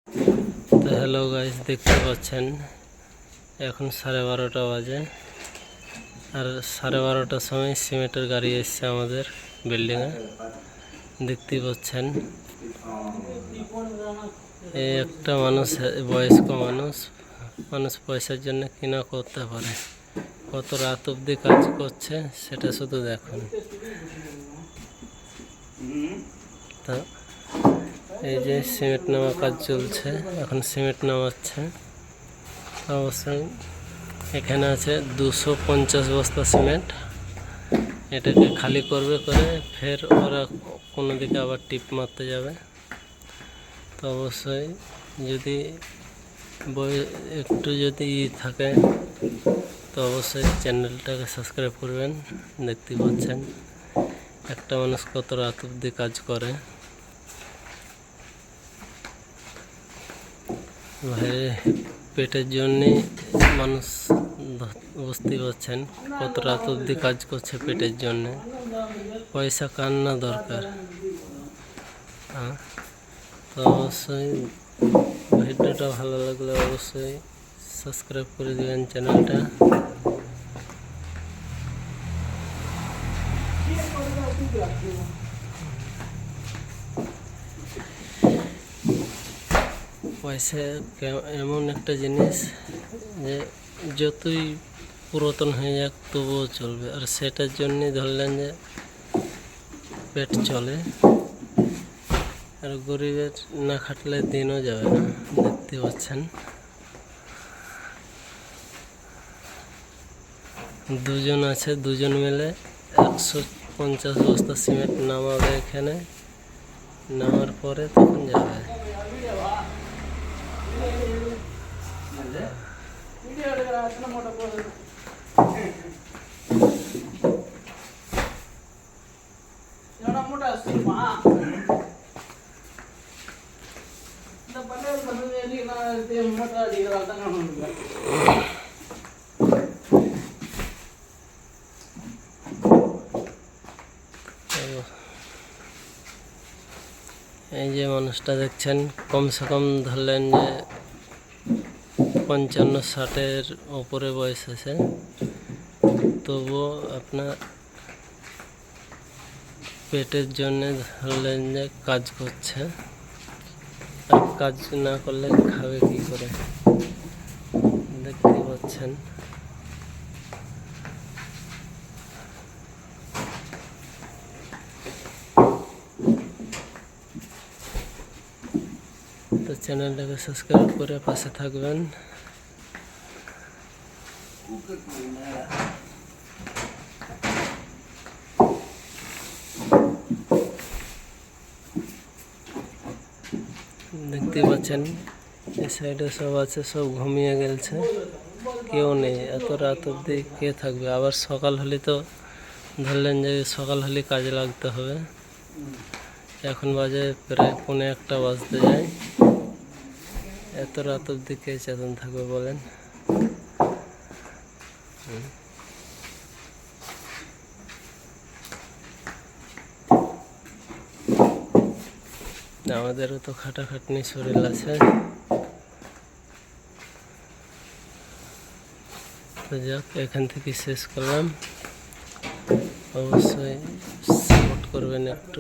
তো hello guys, দেখতে পাচ্ছেন এখন 12:30 বাজে। আর 12:30টার সময় সিমেন্টের গাড়ি এসছে আমাদের বিল্ডিংয়ে। দেখতেই পাচ্ছেন এই একটা মানুষ, বয়স্ক মানুষ পয়সার জন্য কিনা করতে পারে, কত রাত অবধি কাজ করছে সেটা শুধু দেখুন। তা এই যে সিমেন্ট নামা কাজ চলছে, এখন সিমেন্ট নামাচ্ছে। অবশ্যই এখানে আছে 250 বস্তা সিমেন্ট। এটাকে খালি করবে, করে ফের ওরা কোনো দিকে আবার টিপ মারতে যাবে। তো অবশ্যই যদি একটু যদি থাকে তো অবশ্যই চ্যানেলটাকে সাবস্ক্রাইব করবেন। দেখতে পাচ্ছেন একটা মানুষ কত রাত অবধি কাজ করে। ভাই পেটের জন্যে মানুষ, বুঝতে পারছেন কত রাত অবধি কাজ করছে পেটের জন্যে। পয়সা কার না দরকার। তো অবশ্যই ভিডিওটা ভালো লাগলে অবশ্যই সাবস্ক্রাইব করে দেবেন চ্যানেলটা। পয়সা এমন একটা জিনিস যে যতই পুরাতন হয়ে যাক তবুও চলবে, আর সেটার জন্যই ধরলেন যে পেট চলে। আর গরিবের না খাটলে দিনও যাবে না। দেখতে পাচ্ছেন দুজন আছে, দুজন মিলে 150 বস্তা সিমেন্ট নামাবে। এখানে নামার পরে তখন যাবে। এই যে মানুষটা দেখছেন, কমসে কম ধরলেন যে 55-60-এর ওপরে বয়স আছে, তবুও আপনার পেটের জন্য ধরলেন যে কাজ করছে। আর কাজ না করলে খাবে কি করে? দেখতে পাচ্ছেন তো চ্যানেলটাকে সাবস্ক্রাইব করে পাশে থাকবেন। দেখতে পাচ্ছেন এই সাইডে সব আছে, সব ঘুমিয়ে গেছে, কেউ নেই। এত রাত অবধি কে থাকবে? আবার সকাল হলে তো ধরলেন যে সকাল হলে কাজে লাগতে হবে। এখন বাজে প্রায় 1:45 বাজতে যায়। এত রাত অবধি কে চেতন থাকবে বলেন? আমাদেরও তো খাটাখাটনি শরীর আছে। তো যাক, এখান থেকে শেষ করলাম। অবশ্যই সাপোর্ট করবেন একটু।